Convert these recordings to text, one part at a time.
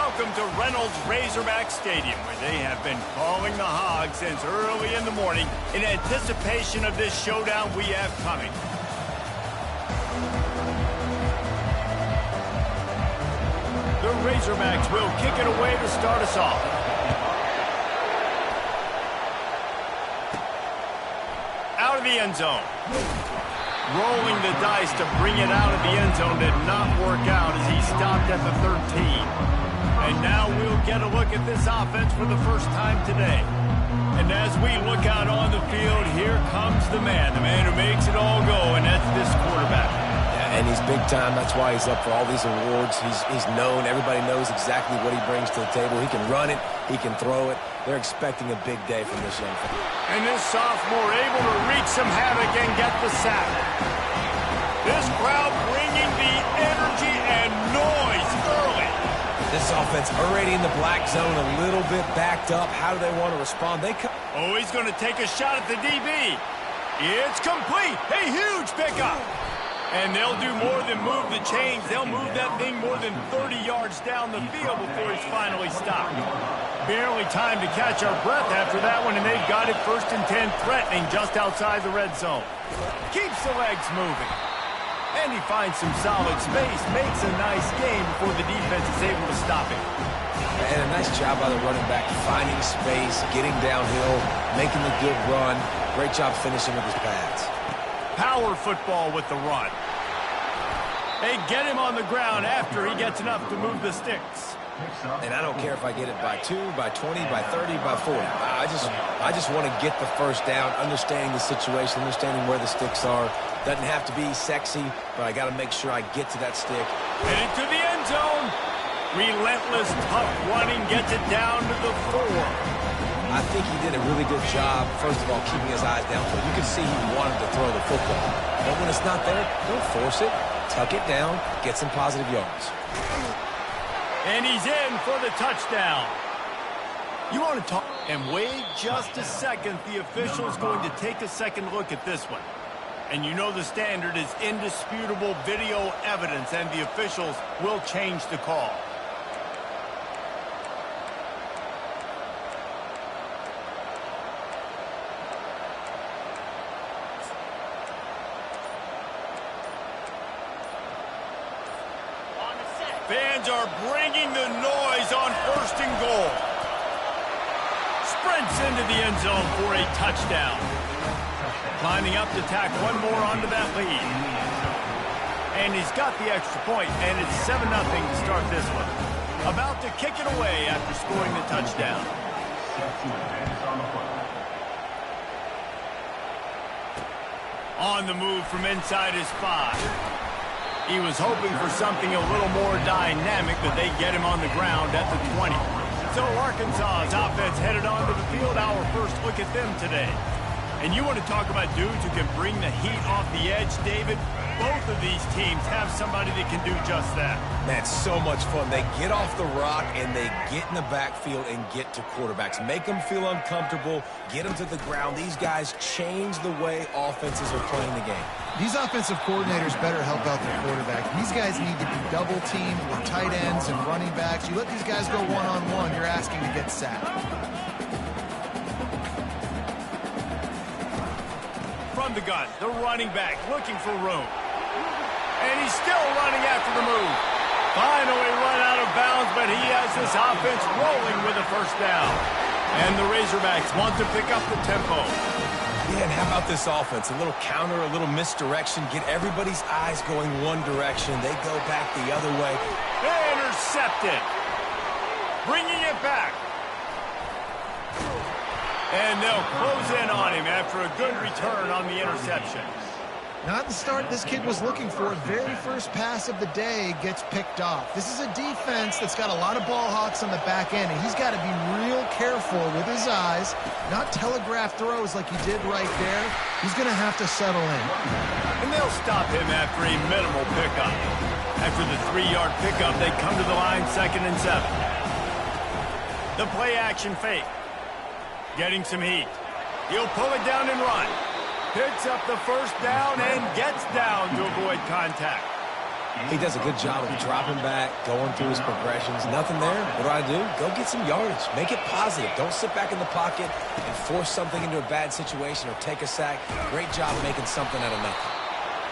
Welcome to Reynolds Razorback Stadium, where they have been calling the hog since early in the morning in anticipation of this showdown we have coming. The Razorbacks will kick it away to start us off. Out of the end zone. Rolling the dice to bring it out of the end zone did not work out as he stopped at the 13. And now we'll get a look at this offense for the first time today. And as we look out on the field, here comes the man who makes it all go, and that's this quarterback. Yeah, and he's big time. That's why he's up for all these awards. He's known. Everybody knows exactly what he brings to the table. He can run it. He can throw it. They're expecting a big day from this young fella. And this sophomore able to wreak some havoc and get the sack. This crowd bringing the energy and noise early. This offense already in the black zone, a little bit backed up. How do they want to respond? Oh, he's going to take a shot at the DB. It's complete. A huge pickup. And they'll do more than move the chains. They'll move that thing more than 30 yards down the field before he's finally stopped. Barely time to catch our breath after that one, and they've got it 1st and 10, threatening just outside the red zone. Keeps the legs moving. And he finds some solid space, makes a nice game before the defense is able to stop him. And a nice job by the running back, finding space, getting downhill, making the good run. Great job finishing with his pads. Power football with the run. They get him on the ground after he gets enough to move the sticks. And I don't care if I get it by 2, by 20, by 30, by 40. I just want to get the first down, understanding the situation, understanding where the sticks are. Doesn't have to be sexy, but I got to make sure I get to that stick. And into the end zone. Relentless, tough running gets it down to the 4. I think he did a really good job, first of all, keeping his eyes downfield. You can see he wanted to throw the football. But when it's not there, don't force it. Tuck it down, get some positive yards. And he's in for the touchdown. You want to talk? And wait just a second. The official's going to take a second look at this one. And you know the standard is indisputable video evidence, and the officials will change the call. Fans are bringing the noise on 1st and goal. Sprints into the end zone for a touchdown. Climbing up to tack one more onto that lead. And he's got the extra point, and it's 7-0 to start this one. About to kick it away after scoring the touchdown. On the move from inside his 5. He was hoping for something a little more dynamic, but they get him on the ground at the 20. So Arkansas's offense headed onto the field. Our first look at them today. And you want to talk about dudes who can bring the heat off the edge, David? Both of these teams have somebody that can do just that. That's so much fun. They get off the rock and they get in the backfield and get to quarterbacks. Make them feel uncomfortable, get them to the ground. These guys change the way offenses are playing the game. These offensive coordinators better help out their quarterback. These guys need to be double-teamed with tight ends and running backs. You let these guys go one-on-one, you're asking to get sacked. From the gun, the running back looking for room. And he's still running after the move. Finally run out of bounds, but he has this offense rolling with a 1st down. And the Razorbacks want to pick up the tempo. Yeah, and how about this offense? A little counter, a little misdirection. Get everybody's eyes going one direction. They go back the other way. Intercepted. Bringing it back. And they'll close in on him after a good return on the interception. Not the start this kid was looking for. Very first pass of the day gets picked off. This is a defense that's got a lot of ball hawks on the back end, and he's got to be real careful with his eyes, not telegraph throws like he did right there. He's going to have to settle in. And they'll stop him after a minimal pickup. After the 3-yard pickup, they come to the line 2nd and 7. The play action fake. Getting some heat. He'll pull it down and run. Picks up the 1st down and gets down to avoid contact. He does a good job of dropping back, going through his progressions. Nothing there. What do? Go get some yardage. Make it positive. Don't sit back in the pocket and force something into a bad situation or take a sack. Great job making something out of nothing.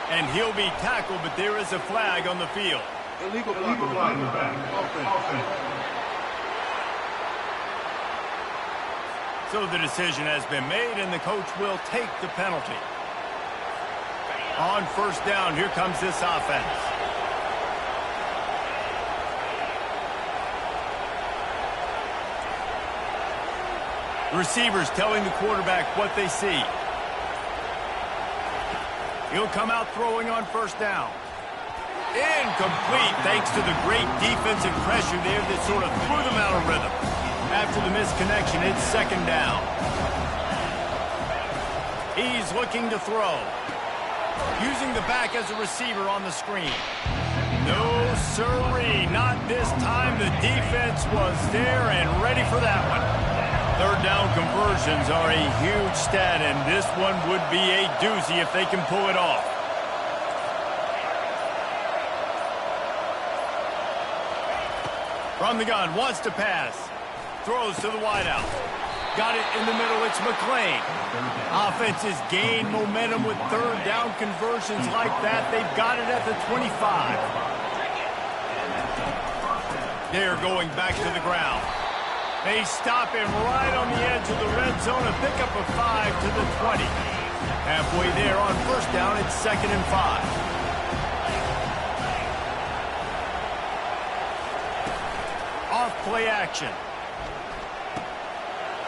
And he'll be tackled, but there is a flag on the field. Illegal flag in the back. Offense. So the decision has been made, and the coach will take the penalty. On first down, here comes this offense. The receivers telling the quarterback what they see. He'll come out throwing on first down. Incomplete, thanks to the great defensive pressure there that sort of threw them out of rhythm. After the misconnection, it's second down. He's looking to throw. Using the back as a receiver on the screen. No, sirree, not this time. The defense was there and ready for that one. Third down conversions are a huge stat, and this one would be a doozy if they can pull it off. From the gun, wants to pass. Throws to the wideout. Got it in the middle, it's McClain. Offenses gain momentum with third down conversions like that. They've got it at the 25. They're going back to the ground. They stop him right on the edge of the red zone, a pickup of 5 to the 20. Halfway there on first down, it's 2nd and 5. Off play action.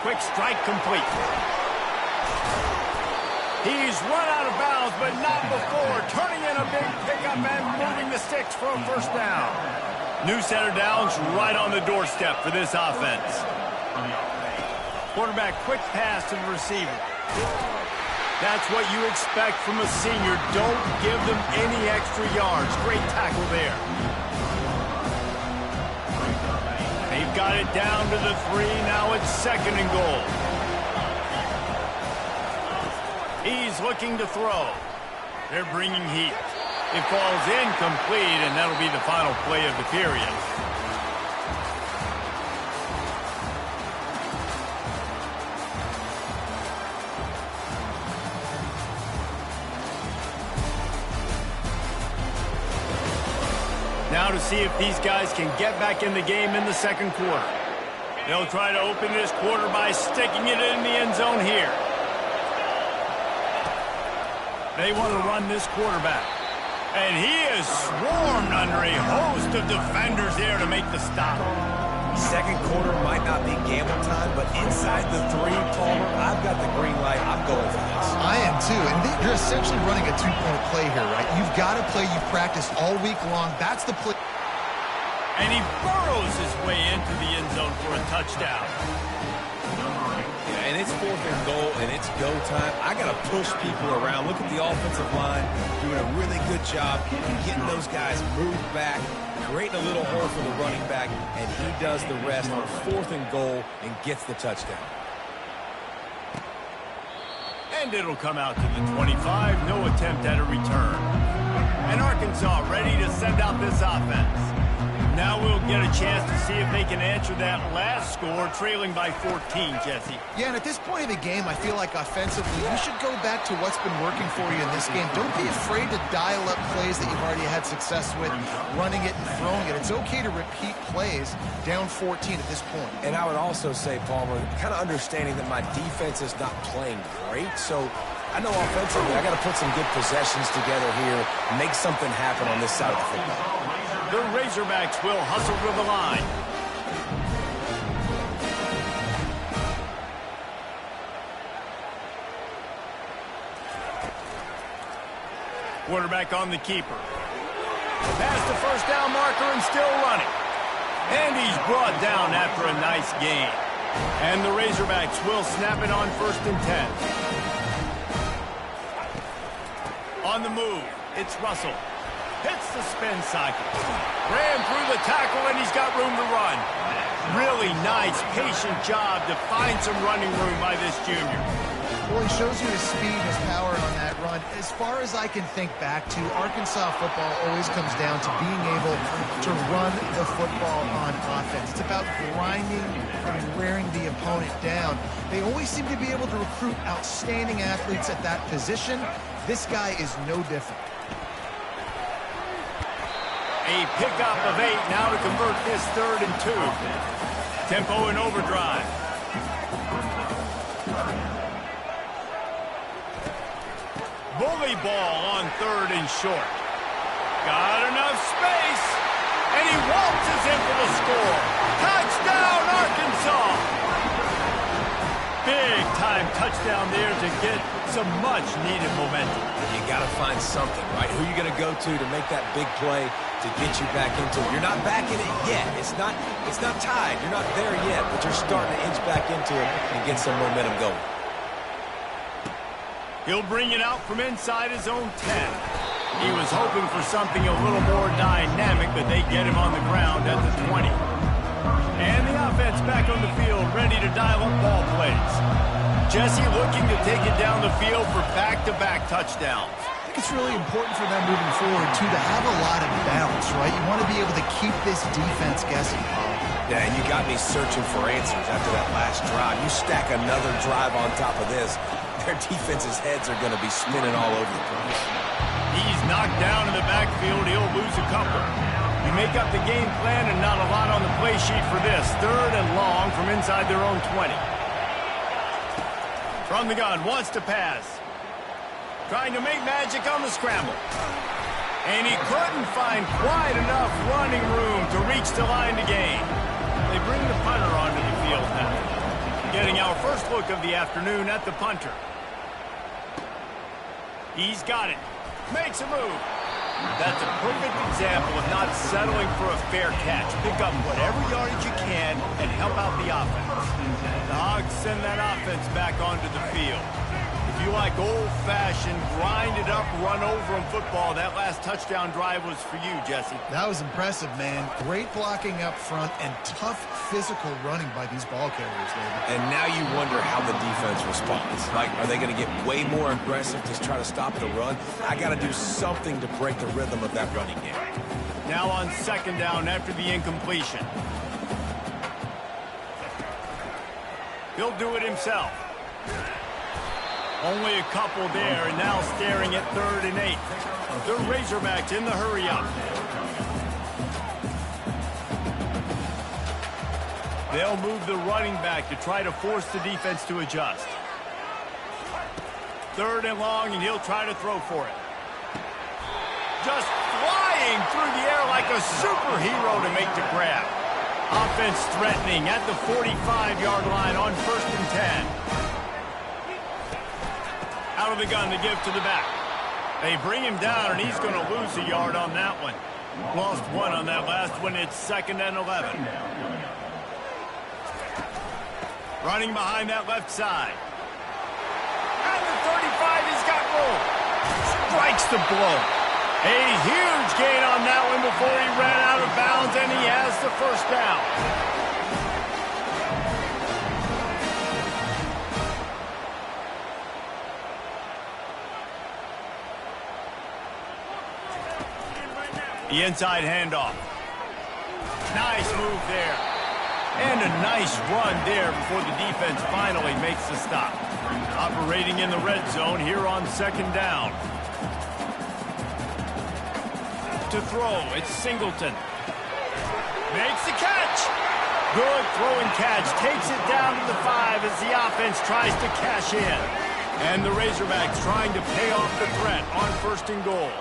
Quick strike complete. He's run out of bounds, but not before. Turning in a big pickup and moving the sticks for a first down. New set of downs right on the doorstep for this offense. Quarterback quick pass to the receiver. That's what you expect from a senior. Don't give them any extra yards. Great tackle there. They've got it down to the 3. Now it's 2nd and goal. He's looking to throw. They're bringing heat. It falls incomplete, and that'll be the final play of the period. Now to see if these guys can get back in the game in the second quarter. They'll try to open this quarter by sticking it in the end zone here. They want to run this quarterback. And he is swarmed under a host of defenders there to make the stop. Second quarter might not be gamble time, but inside the 3, Palmer, I've got the green light. I'm going for this. I am too, and you're essentially running a 2-point play here, right? You've got to play you've practiced all week long. That's the play. And he burrows his way into the end zone for a touchdown. And it's 4th and goal, and it's go time. I got to push people around. Look at the offensive line doing a really good job getting those guys moved back, creating a little hole for the running back, and he does the rest on 4th and goal and gets the touchdown. And it'll come out to the 25. No attempt at a return. And Arkansas ready to send out this offense. Now we'll get a chance to see if they can answer that last score, trailing by 14, Jesse. Yeah, and at this point of the game, I feel like offensively, you should go back to what's been working for you in this game. Don't be afraid to dial up plays that you've already had success with, running it and throwing it. It's okay to repeat plays down 14 at this point. And I would also say, Palmer, kind of understanding that my defense is not playing great, so I know offensively I got to put some good possessions together here, make something happen on this side of the football. The Razorbacks will hustle to the line. Quarterback on the keeper. Past the first down marker and still running. And he's brought down after a nice gain. And the Razorbacks will snap it on 1st and 10. On the move, it's Russell. Hits the spin cycle. Ran through the tackle, and he's got room to run. Really nice, patient job to find some running room by this junior. Well, he shows you his speed and his power on that run. As far as I can think back to, Arkansas football always comes down to being able to run the football on offense. It's about grinding and wearing the opponent down. They always seem to be able to recruit outstanding athletes at that position. This guy is no different. A pickup of 8 now to convert this 3rd and 2. Tempo in overdrive. Bully ball on 3rd and short. Got enough space, and he waltzes in for the score. Touchdown, Arkansas! Big-time touchdown there to get some much-needed momentum. You got to find something, right? Who are you going to go to make that big play to get you back into it? You're not back in it yet. It's not tied. You're not there yet, but you're starting to inch back into it and get some momentum going. He'll bring it out from inside his own 10. He was hoping for something a little more dynamic, but they get him on the ground at the 20. And the offense back on the field, ready to dial up ball plays. Jesse looking to take it down the field for back-to-back touchdowns. I think it's really important for them moving forward, too, to have a lot of balance, right? You want to be able to keep this defense guessing. Yeah, and you got me searching for answers after that last drive. You stack another drive on top of this, their defense's heads are going to be spinning all over the place. He's knocked down in the backfield. He'll lose a couple. You make up the game plan and not a lot on the play sheet for this. 3rd and long from inside their own 20. From the gun, wants to pass. Trying to make magic on the scramble. And he couldn't find quite enough running room to reach the line to gain. They bring the punter onto the field now. Getting our first look of the afternoon at the punter. He's got it. Makes a move. That's a perfect example of not settling for a fair catch. Pick up whatever yardage you can and help out the offense. The Hogs send that offense back onto the field. If you like old-fashioned, grind-it-up, run-over-'em football, that last touchdown drive was for you, Jesse. That was impressive, man. Great blocking up front and tough physical running by these ball carriers, David. And now you wonder how the defense responds. Like, are they going to get way more aggressive to try to stop the run? I got to do something to break the rhythm of that running game. Now on 2nd down after the incompletion. He'll do it himself. Only a couple there, and now staring at 3rd and 8. The Razorbacks in the hurry-up. They'll move the running back to try to force the defense to adjust. 3rd and long, and he'll try to throw for it. Just flying through the air like a superhero to make the grab. Offense threatening at the 45-yard line on 1st and 10. Out of the gun to give to the back. They bring him down, and he's going to lose a yard on that one. Lost 1 on that last one. It's 2nd and 11. Running behind that left side. At the 35, he's got room. Strikes the blow. A huge gain on that one before he ran out of bounds, and he has the 1st down. The inside handoff. Nice move there. And a nice run there before the defense finally makes the stop. Operating in the red zone here on 2nd down. To throw, it's Singleton. Makes the catch. Good throw and catch. Takes it down to the 5 as the offense tries to cash in. And the Razorbacks trying to pay off the threat on 1st and goal.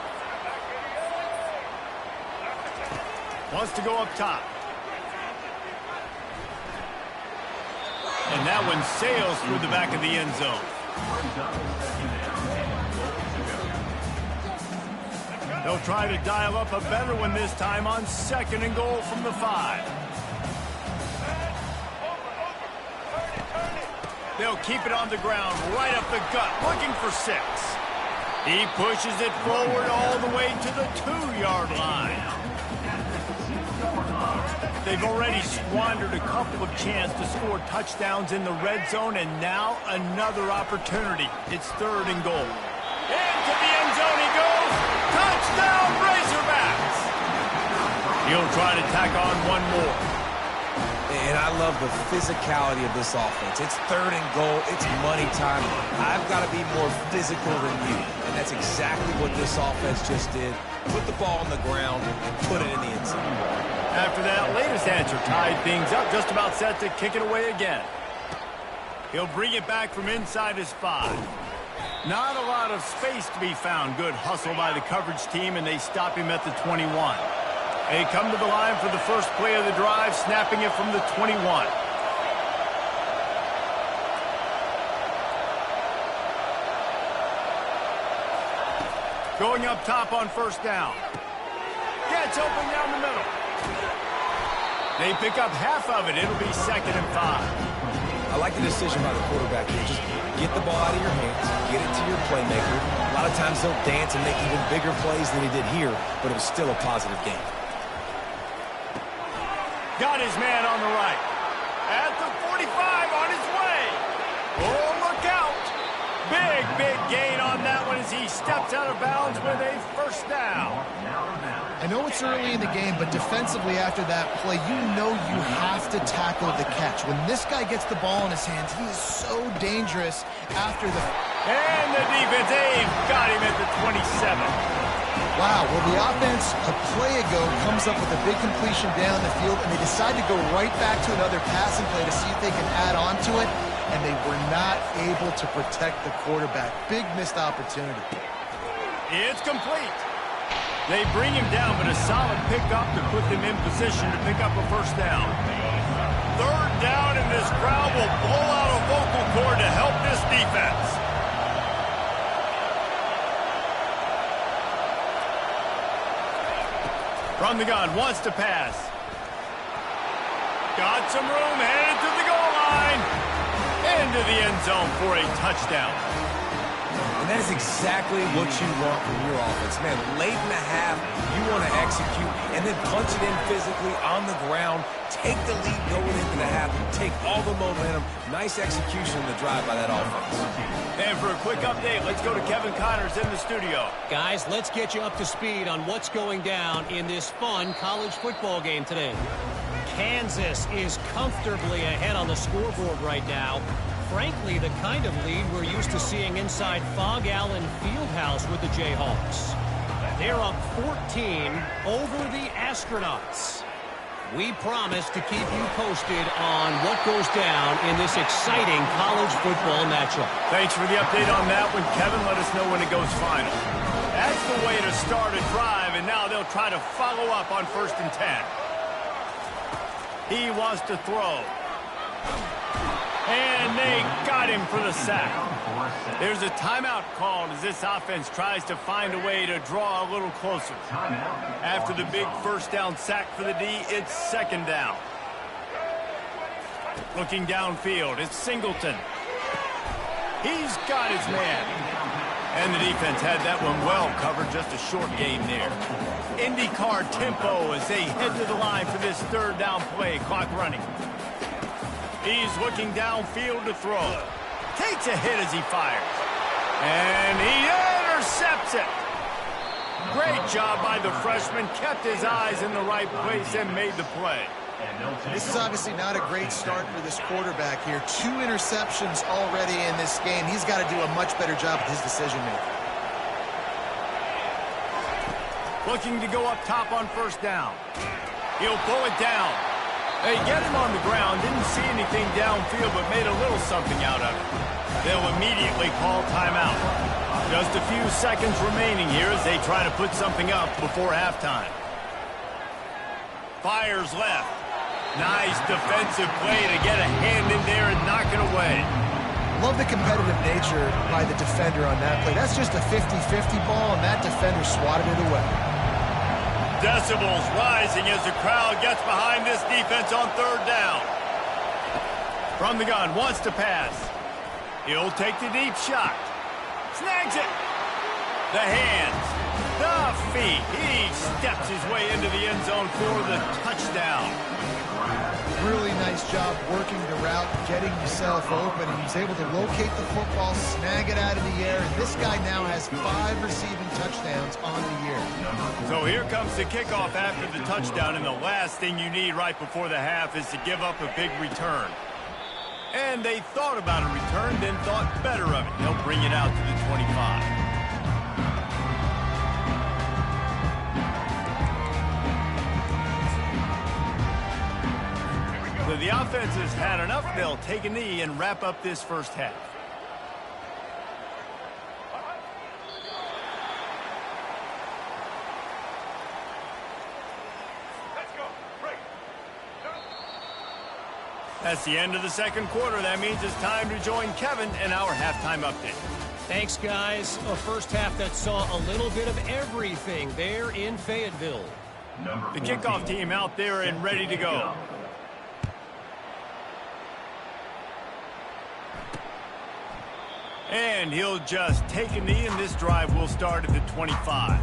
Wants to go up top. And that one sails through the back of the end zone. They'll try to dial up a better one this time on 2nd and goal from the 5. They'll keep it on the ground, right up the gut, looking for 6. He pushes it forward all the way to the 2-yard line. They've already squandered a couple of chances to score touchdowns in the red zone, and now another opportunity. It's 3rd and goal. Into the end zone he goes. Touchdown, Razorbacks! He'll try to tack on one more. And I love the physicality of this offense. It's 3rd and goal. It's money time. I've got to be more physical than you. And that's exactly what this offense just did. Put the ball on the ground and put it in the end zone. After that latest answer tied things up, just about set to kick it away again. He'll bring it back from inside his 5. Not a lot of space to be found. Good hustle by the coverage team, and they stop him at the 21. They come to the line for the first play of the drive, snapping it from the 21. Going up top on 1st down. Gets open down the middle. They pick up half of it. It'll be 2nd and 5. I like the decision by the quarterback here. Just get the ball out of your hands, get it to your playmaker. A lot of times they'll dance and make even bigger plays than he did here, but it was still a positive game. Got his man on the right. At the 45, on his way. Oh, look out. Big gain on that one as he steps out of bounds with a 1st down. I know it's early in the game, but defensively after that play, you know you have to tackle the catch. When this guy gets the ball in his hands, he is so dangerous after the... And the defense, they've got him at the 27. Wow, well, the offense a play ago comes up with a big completion down the field, and they decide to go right back to another passing play to see if they can add on to it, and they were not able to protect the quarterback. Big missed opportunity. It's complete. They bring him down, but a solid pickup to put them in position to pick up a 1st down. 3rd down, and this crowd will blow out a vocal cord to help this defense. From the gun, wants to pass. Got some room, headed to the goal line. Into the end zone for a touchdown. And that is exactly what you want from your offense. Man, late in the half, you want to execute and then punch it in physically on the ground. Take the lead going into the half. Take all the momentum. Nice execution in the drive by that offense. And for a quick update, let's go to Kevin Connors in the studio. Guys, let's get you up to speed on what's going down in this fun college football game today. Kansas is comfortably ahead on the scoreboard right now. Frankly, the kind of lead we're used to seeing inside Fog Allen Fieldhouse with the Jayhawks. They're up 14 over the Astronauts. We promise to keep you posted on what goes down in this exciting college football matchup. Thanks for the update on that one, Kevin. Let us know when it goes final. That's the way to start a drive, and now they'll try to follow up on 1st and 10. He wants to throw. And they got him for the sack. There's a timeout called as this offense tries to find a way to draw a little closer. After the big 1st down sack for the D, it's 2nd down. Looking downfield, it's Singleton. He's got his man. And the defense had that one well covered, just a short game there. IndyCar tempo as they head to the line for this 3rd down play, clock running. He's looking downfield to throw. Takes a hit as he fires. And he intercepts it. Great job by the freshman. Kept his eyes in the right place and made the play. This is obviously not a great start for this quarterback here. 2 interceptions already in this game. He's got to do a much better job with his decision-making. Looking to go up top on 1st down. He'll pull it down. They get him on the ground, didn't see anything downfield, but made a little something out of it. They'll immediately call timeout. Just a few seconds remaining here as they try to put something up before halftime. Fires left. Nice defensive play to get a hand in there and knock it away. Love the competitive nature by the defender on that play. That's just a 50-50 ball, and that defender swatted it away. Decibels rising as the crowd gets behind this defense on 3rd down. From the gun, wants to pass. He'll take the deep shot. Snags it. The hands. the feet. He steps his way into the end zone for the touchdown. Really nice job working the route, getting himself open. He was able to locate the football, snag it out of the air, and this guy now has 5 receiving touchdowns on the year. So here comes the kickoff after the touchdown, and the last thing you need right before the half is to give up a big return. And they thought about a return, then thought better of it. They'll bring it out to the 25. So the offense has had enough. They'll take a knee and wrap up this first half. That's the end of the second quarter. That means it's time to join Kevin in our halftime update. Thanks, guys. A first half that saw a little bit of everything there in Fayetteville. The kickoff team out there and ready to go. And he'll just take a knee, and this drive will start at the 25.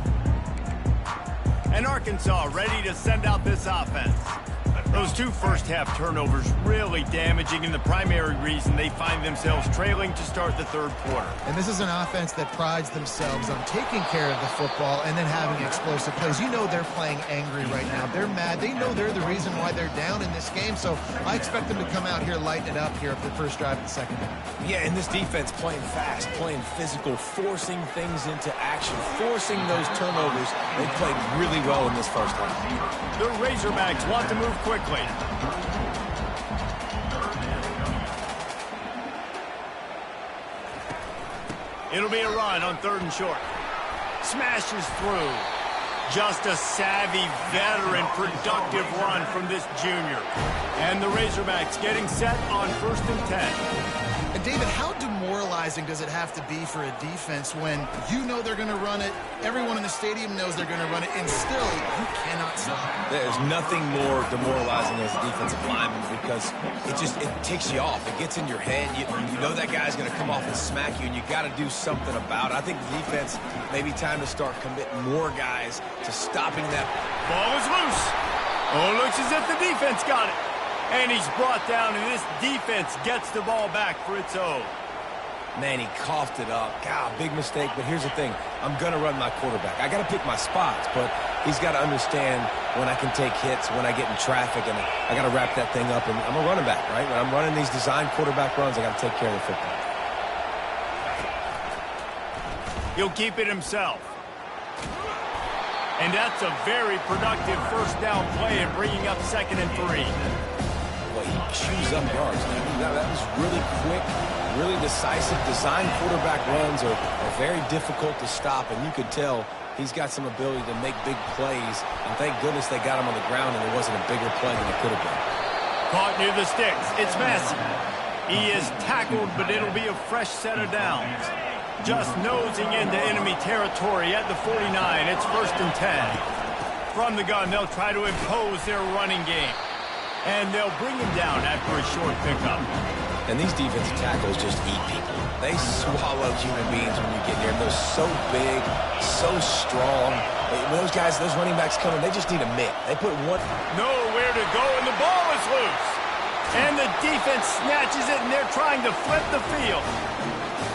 And Arkansas ready to send out this offense. Those 2 first-half turnovers really damaging, and the primary reason they find themselves trailing to start the third quarter. And this is an offense that prides themselves on taking care of the football and then having explosive plays. You know they're playing angry right now. They're mad. They know they're the reason why they're down in this game, so I expect them to come out here, lighten it up here at the first drive of the second half. Yeah, and this defense playing fast, playing physical, forcing things into action, forcing those turnovers. They played really well in this first half. The Razorbacks want to move quickly. It'll be a run on 3rd and short. Smashes through. Just a savvy, veteran, productive run from this junior. And the Razorbacks getting set on 1st and 10. And David, how demoralizing does it have to be for a defense when you know they're going to run it, everyone in the stadium knows they're going to run it, and still you cannot stop it? There's nothing more demoralizing as a defensive lineman because it ticks you off. It gets in your head. You know that guy's going to come off and smack you, and you got to do something about it. I think the defense maybe time to start committing more guys to stopping that. Ball is loose. Oh, looks as if the defense got it. And he's brought down, and this defense gets the ball back for its own. Man, he coughed it up. God, big mistake. But here's the thing. I'm going to run my quarterback. I got to pick my spots, but he's got to understand when I can take hits, when I get in traffic, and I got to wrap that thing up. And I'm a running back, right? When I'm running these design quarterback runs, I got to take care of the football. He'll keep it himself. And that's a very productive first down play and bringing up 2nd and 3. Well, he chews up yards. That was really quick, really decisive. Design quarterback runs are very difficult to stop, and you could tell he's got some ability to make big plays. And thank goodness they got him on the ground and there wasn't a bigger play than it could have been. Caught near the sticks. It's Massey. He is tackled, but it'll be a fresh set of downs. Just nosing into enemy territory at the 49. It's 1st and 10. From the gun, they'll try to impose their running game. And they'll bring him down after a short pickup. And these defensive tackles just eat people. They swallow human beings when you get near them. They're so big, so strong. When those guys, those running backs come in, they just need a mitt. They put one. Nowhere to go, and the ball is loose. And the defense snatches it, and they're trying to flip the field.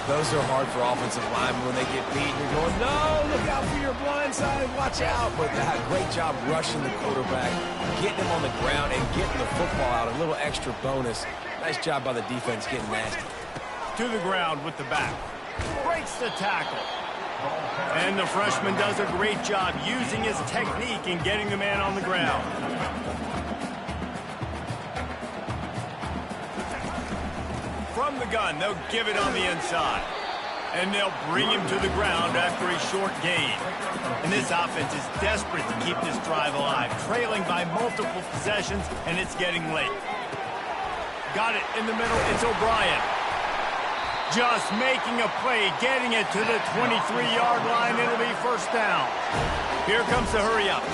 Those are hard for offensive linemen when they get beat. You're going, no, look out for your blind side, watch out. But they had a great job rushing the quarterback, getting him on the ground, and getting the football out. A little extra bonus. Nice job by the defense getting nasty. To the ground with the back. Breaks the tackle. And the freshman does a great job using his technique and getting the man on the ground. From the gun, they'll give it on the inside. And they'll bring him to the ground after a short gain. And this offense is desperate to keep this drive alive, trailing by multiple possessions, and it's getting late. Got it in the middle. It's O'Brien. Just making a play, getting it to the 23-yard line. It'll be 1st down. Here comes the hurry up.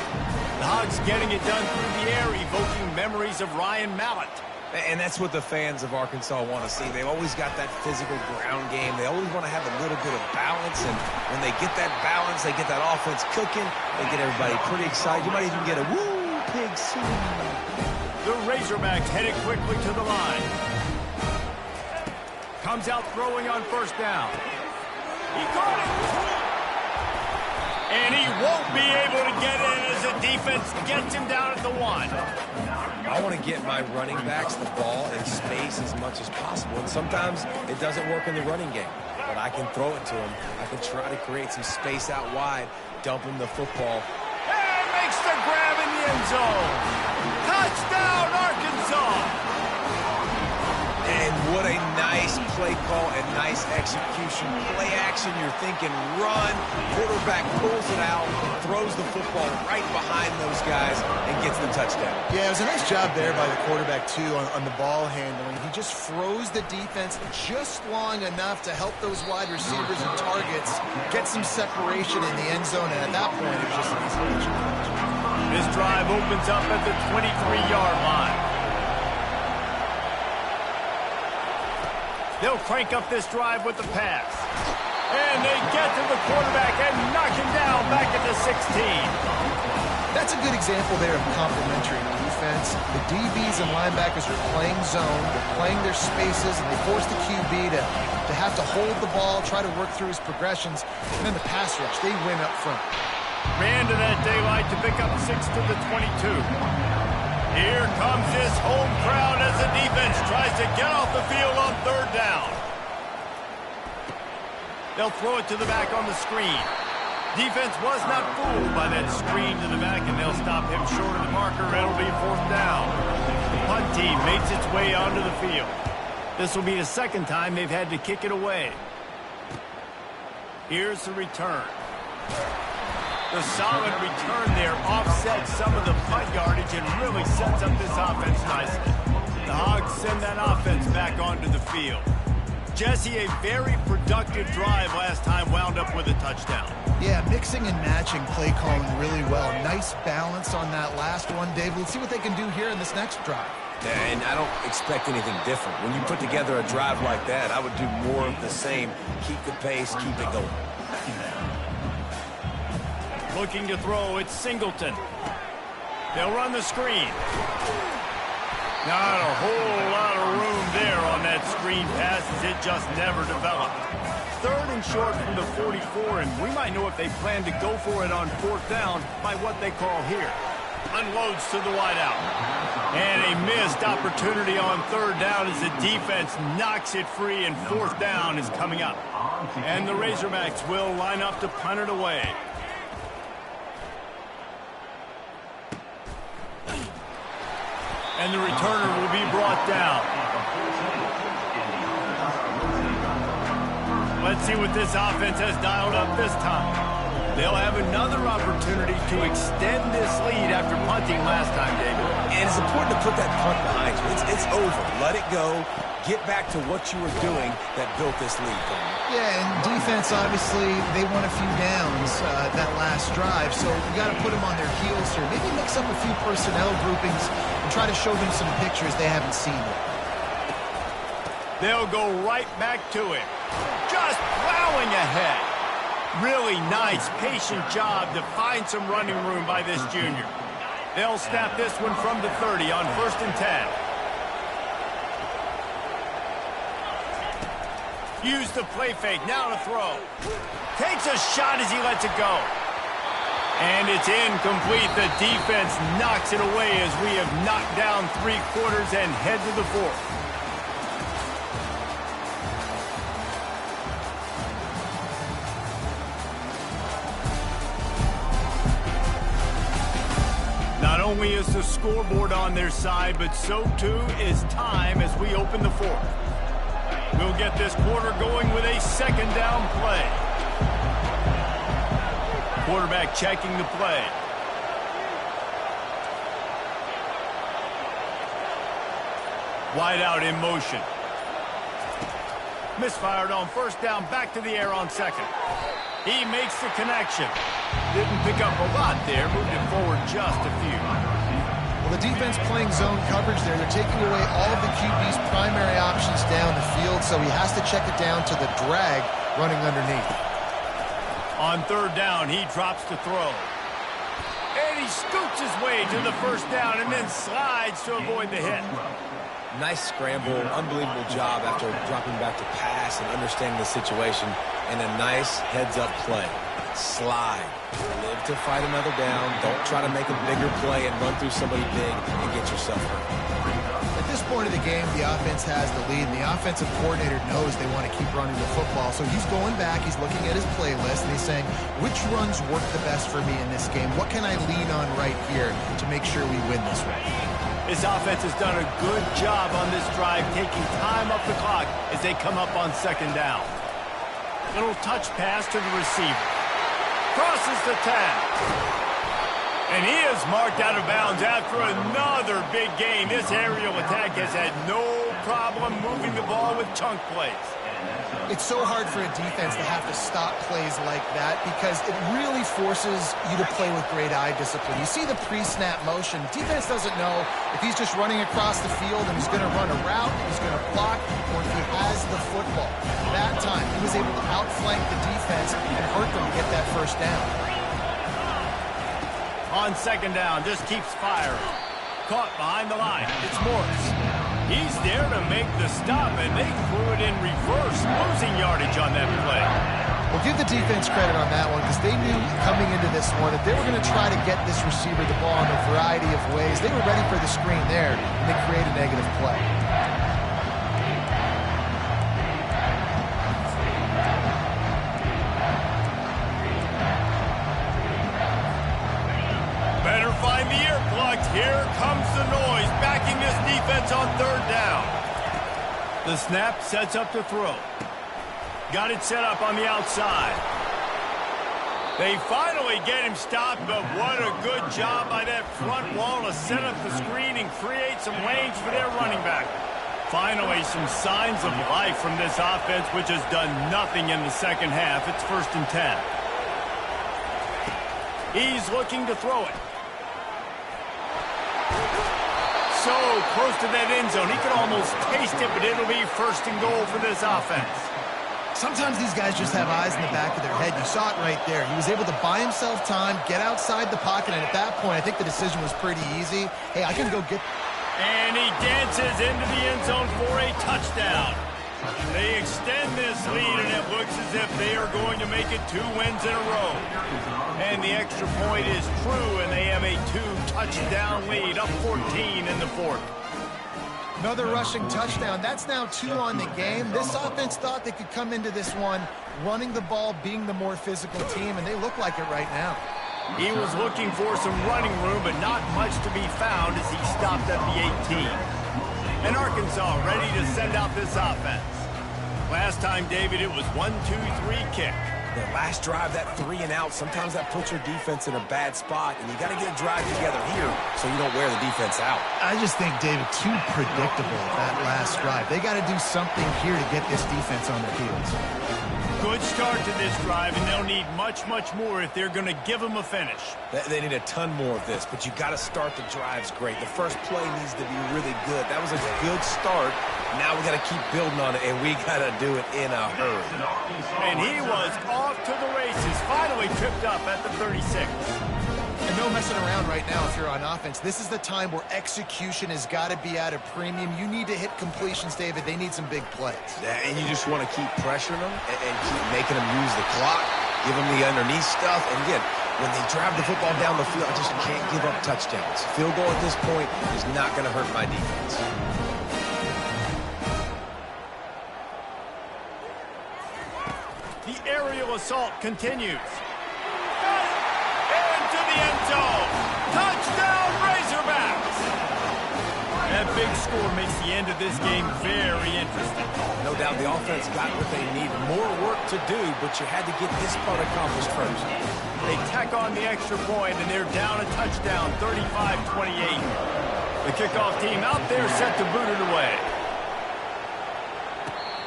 The Hogs getting it done through the air, evoking memories of Ryan Mallett. And that's what the fans of Arkansas want to see. They've always got that physical ground game. They always want to have a little bit of balance, and when they get that balance, they get that offense cooking, they get everybody pretty excited. You might even get a woo, pig sing. The Razorbacks headed quickly to the line. Comes out throwing on first down. He caught it. And he won't be able to get in as the defense gets him down at the 1. I want to get my running backs the ball in space as much as possible. And sometimes it doesn't work in the running game. But I can throw it to them. I can try to create some space out wide, dump him the football. And makes the grab in the end zone. Touchdown, Arkansas! And what a nice play call and nice execution. Play action, you're thinking run. Quarterback pulls it out, throws the football right behind those guys, and gets the touchdown. Yeah, it was a nice job there by the quarterback, too, on the ball handling. He just froze the defense just long enough to help those wide receivers and targets get some separation in the end zone, and at that point, it was just an easy catch. This drive opens up at the 23-yard line. They'll crank up this drive with the pass. And they get to the quarterback and knock him down back at the 16. That's a good example there of complementary defense. The DBs and linebackers are playing zone, they're playing their spaces, and they force the QB to have to hold the ball, try to work through his progressions, and then the pass rush, they win up front. Ran to that daylight to pick up 6 to the 22. Here comes this home crowd as the defense tries to get off the field on third down. They'll throw it to the back on the screen. Defense was not fooled by that screen to the back, and they'll stop him short of the marker. It'll be fourth down. The punt team makes its way onto the field. This will be the second time they've had to kick it away. Here's the return. The solid return there offsets some of the punt yardage and really sets up this offense nicely. The Hogs send that offense back onto the field. Jesse, a very productive drive last time wound up with a touchdown. Yeah, mixing and matching play calling really well. Nice balance on that last one, David. Let's see what they can do here in this next drive. And I don't expect anything different. When you put together a drive like that, I would do more of the same. Keep the pace, keep it going. Looking to throw, it's Singleton. They'll run the screen. Not a whole lot of room there on that screen pass as it just never developed. Third and short from the 44, and we might know if they plan to go for it on fourth down by what they call here. Unloads to the wideout. And a missed opportunity on third down as the defense knocks it free, and fourth down is coming up. And the Razorbacks will line up to punt it away. And the returner will be brought down. Let's see what this offense has dialed up this time. They'll have another opportunity to extend this lead after punting last time, David. And it's important to put that punt behind you. It's over. Let it go. Get back to what you were doing that built this lead. Yeah, and defense, obviously, they won a few downs that last drive, so you got to put them on their heels here. Maybe mix up a few personnel groupings and try to show them some pictures they haven't seen yet. They'll go right back to it. Just plowing ahead. Really nice, patient job to find some running room by this junior. They'll snap this one from the 30 on 1st and 10. Use the play fake, now to throw. Takes a shot as he lets it go. And it's incomplete. The defense knocks it away as we have knocked down 3 quarters and head to the 4th. Not only is the scoreboard on their side, but so too is time as we open the 4th. We'll get this quarter going with a second down play. Quarterback checking the play. Wide out in motion. Misfired on 1st down, back to the air on 2nd. He makes the connection. Didn't pick up a lot there, moved it forward just a few. Well, the defense playing zone coverage there. They're taking away all of the QB's primary options down the field, so he has to check it down to the drag running underneath. On third down, he drops to throw. And he scoots his way to the first down and then slides to avoid the hit. Nice scramble, unbelievable job after dropping back to pass and understanding the situation, and a nice heads-up play. Slide. Live to fight another down. Don't try to make a bigger play and run through somebody big and get yourself hurt. At this point of the game, the offense has the lead, and the offensive coordinator knows they want to keep running the football. So he's going back, he's looking at his playlist, and he's saying, which runs work the best for me in this game? What can I lean on right here to make sure we win this one? This offense has done a good job on this drive, taking time off the clock as they come up on second down. Little touch pass to the receiver. Crosses the 10. And he is marked out of bounds after another big gain. This aerial attack has had no problem moving the ball with chunk plays. It's so hard for a defense to have to stop plays like that because it really forces you to play with great eye discipline. You see the pre-snap motion. Defense doesn't know if he's just running across the field and he's going to run a route, he's going to block, or if he has the football. That time, he was able to outflank the defense and hurt them to get that first down. On second down, just keeps firing. Caught behind the line. It's Morris. He's there to make the stop, and they threw it in reverse, losing yardage on that play. Well, give the defense credit on that one because they knew coming into this one that they were going to try to get this receiver the ball in a variety of ways. They were ready for the screen there, and they create a negative play. Better find the earplugs. Here comes the noise, backing this defense on third down. The snap sets up to throw. Got it set up on the outside. They finally get him stopped, but what a good job by that front wall to set up the screen and create some lanes for their running back. Finally, some signs of life from this offense, which has done nothing in the second half. It's 1st and 10. He's looking to throw it. So close to that end zone. He could almost taste it, but it'll be 1st and goal for this offense. Sometimes these guys just have eyes in the back of their head. You saw it right there. He was able to buy himself time, get outside the pocket, and at that point, I think the decision was pretty easy. Hey, I can go get... And he dances into the end zone for a touchdown. They extend this lead, and it looks as if they are going to make it 2 wins in a row. And the extra point is true, and they have a 2-touchdown lead, up 14 in the 4th. Another rushing touchdown. That's now 2 on the game. This offense thought they could come into this one running the ball, being the more physical team, and they look like it right now. He was looking for some running room, but not much to be found as he stopped at the 18. And Arkansas ready to send out this offense. Last time, David, it was 1-2-3 kick. The last drive, that 3 and out, sometimes that puts your defense in a bad spot, and you got to get a drive together here so you don't wear the defense out. I just think, David, too predictable that last drive. They got to do something here to get this defense on their heels. Good start to this drive, and they'll need much, much more if they're going to give them a finish. They need a ton more of this, but you got to start the drives great. The first play needs to be really good. That was a good start. Now we got to keep building on it, and we got to do it in a hurry. And he was off to the races, finally tripped up at the 36. And no messing around right now if you're on offense. This is the time where execution has got to be at a premium. You need to hit completions, David. They need some big plays. And you just want to keep pressuring them and keep making them use the clock, give them the underneath stuff. And again, when they drive the football down the field, I just can't give up touchdowns. Field goal at this point is not going to hurt my defense. The aerial assault continues. Into the end zone. Touchdown, Razorbacks! That big score makes the end of this game very interesting. No doubt the offense got what they need. More work to do, but you had to get this part accomplished first. They tack on the extra point, and they're down a touchdown, 35-28. The kickoff team out there set to boot it away.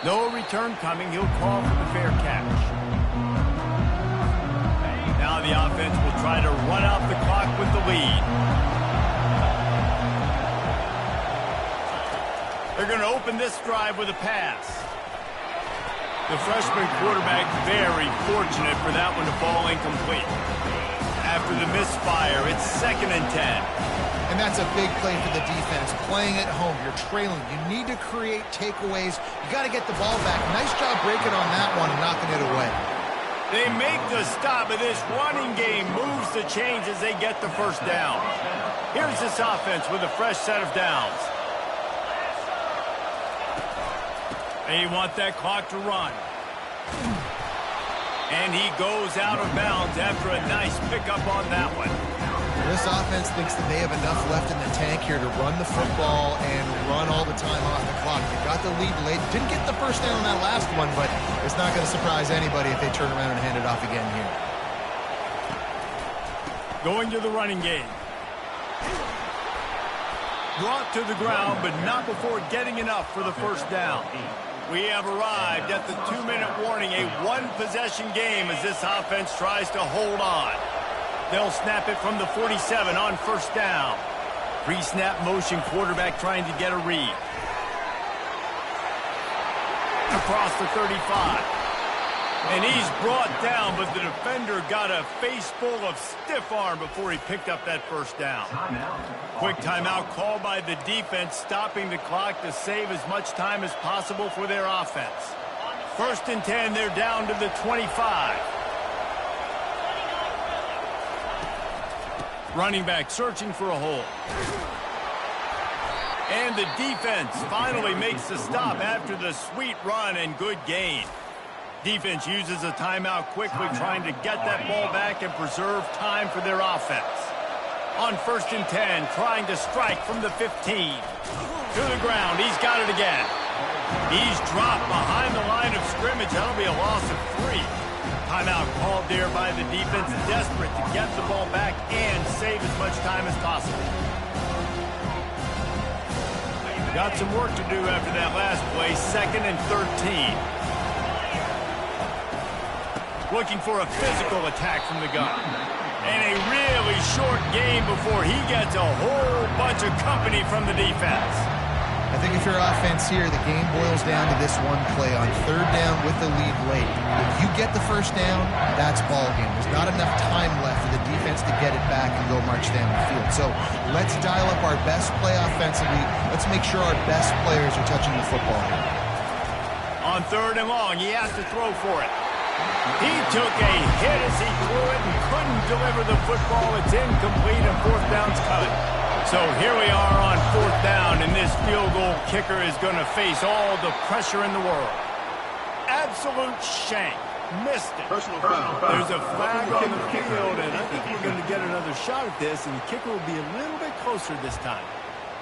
No return coming. He'll call for the fair catch. Now the offense will try to run out the clock with the lead. going to open this drive with a pass. The freshman quarterback very fortunate for that one to fall incomplete. After the misfire, it's 2nd and 10. And that's a big play for the defense. Playing at home, you're trailing. You need to create takeaways. You got to get the ball back. Nice job breaking on that one and knocking it away. They make the stop, but this running game moves the chains as they get the first down. Here's this offense with a fresh set of downs. They want that clock to run. And he goes out of bounds after a nice pickup on that one. This offense thinks that they have enough left in the tank here to run the football and run all the time off the clock. They got the lead late. Didn't get the first down on that last one, but it's not going to surprise anybody if they turn around and hand it off again here. Going to the running game. Brought to the ground, but not before getting enough for the first down. We have arrived at the 2-minute warning, a one-possession game as this offense tries to hold on. They'll snap it from the 47 on first down. Pre-snap motion, quarterback trying to get a read. Across the 35. And he's brought down, but the defender got a face full of stiff arm before he picked up that first down. Quick timeout called by the defense, stopping the clock to save as much time as possible for their offense. 1st and 10, they're down to the 25. Running back searching for a hole. And the defense finally makes the stop after the sweet run and good gain. Defense uses a timeout quickly, trying to get that ball back and preserve time for their offense. On 1st and 10, trying to strike from the 15. To the ground, he's got it again. He's dropped behind the line of scrimmage. That'll be a loss of 3. Timeout called there by the defense, desperate to get the ball back and save as much time as possible. Got some work to do after that last play, 2nd and 13. Looking for a physical attack from the gun. And a really short game before he gets a whole bunch of company from the defense. I think if you're offense here, the game boils down to this one play on 3rd down with the lead late. If you get the first down, that's ball game. There's not enough time left for the defense to get it back and go march down the field. So let's dial up our best play offensively. Let's make sure our best players are touching the football. On 3rd and long, he has to throw for it. He took a hit as he threw it and couldn't deliver the football. It's incomplete and 4th down's coming. So here we are on 4th down, and this field goal kicker is going to face all the pressure in the world. Absolute shank. Missed it. There's a flag on the field, and I think we're going to get another shot at this, and the kicker will be a little bit closer this time.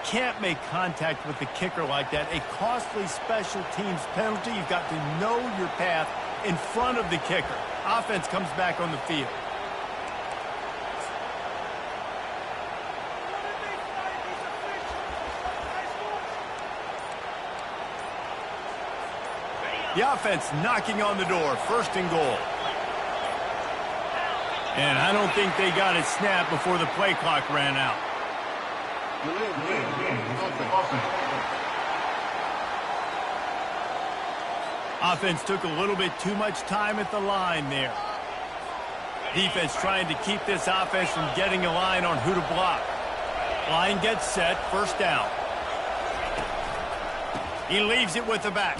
Can't make contact with the kicker like that. A costly special teams penalty. You've got to know your path in front of the kicker. Offense comes back on the field. The offense knocking on the door. 1st and goal. And I don't think they got it snapped before the play clock ran out. Offense took a little bit too much time at the line there. Defense trying to keep this offense from getting a line on who to block. Line gets set, 1st down. He leaves it with the back.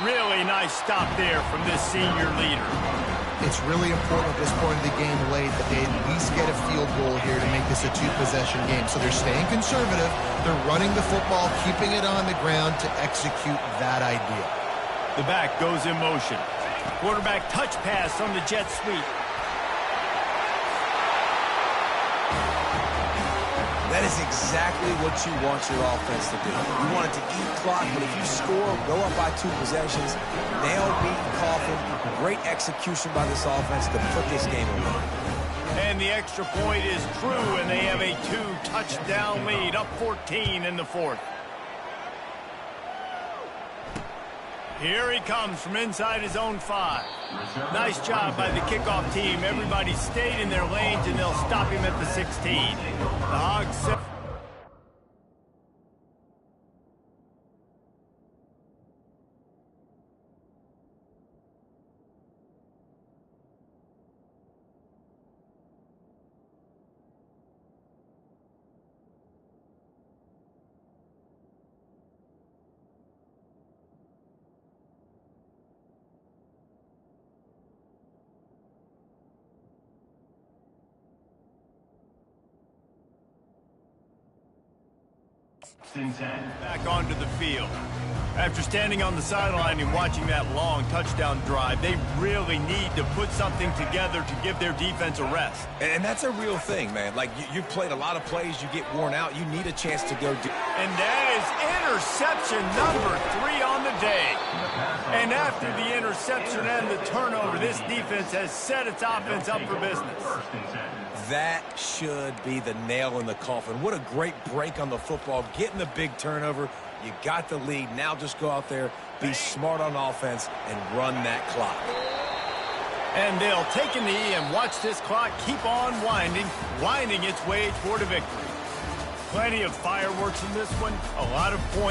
Really nice stop there from this senior leader. It's really important at this point of the game late that they at least get a field goal here to make this a 2-possession game. So they're staying conservative. They're running the football, keeping it on the ground to execute that idea. The back goes in motion. Quarterback touch pass on the jet sweep. That is exactly what you want your offense to do. You want it to eat clock, but if you score, go up by 2 possessions, nail, beat, coffin, great execution by this offense to put this game away. And the extra point is true, and they have a 2-touchdown lead, up 14 in the 4th. Here he comes from inside his own 5. Nice job by the kickoff team. Everybody stayed in their lanes, and they'll stop him at the 16. The Hogs set. Ncaa. Back onto the field. After standing on the sideline and watching that long touchdown drive, they really need to put something together to give their defense a rest. And that's a real thing, man. Like, you've played a lot of plays, you get worn out, you need a chance to go do. And that is interception number 3 on the day. And after the interception and the turnover, this defense has set its offense up for business. That should be the nail in the coffin. What a great break on the football, getting the big turnover. You got the lead. Now just go out there, be smart on offense, and run that clock. And they'll take a knee and watch this clock keep on winding its way toward a victory. Plenty of fireworks in this one, a lot of points.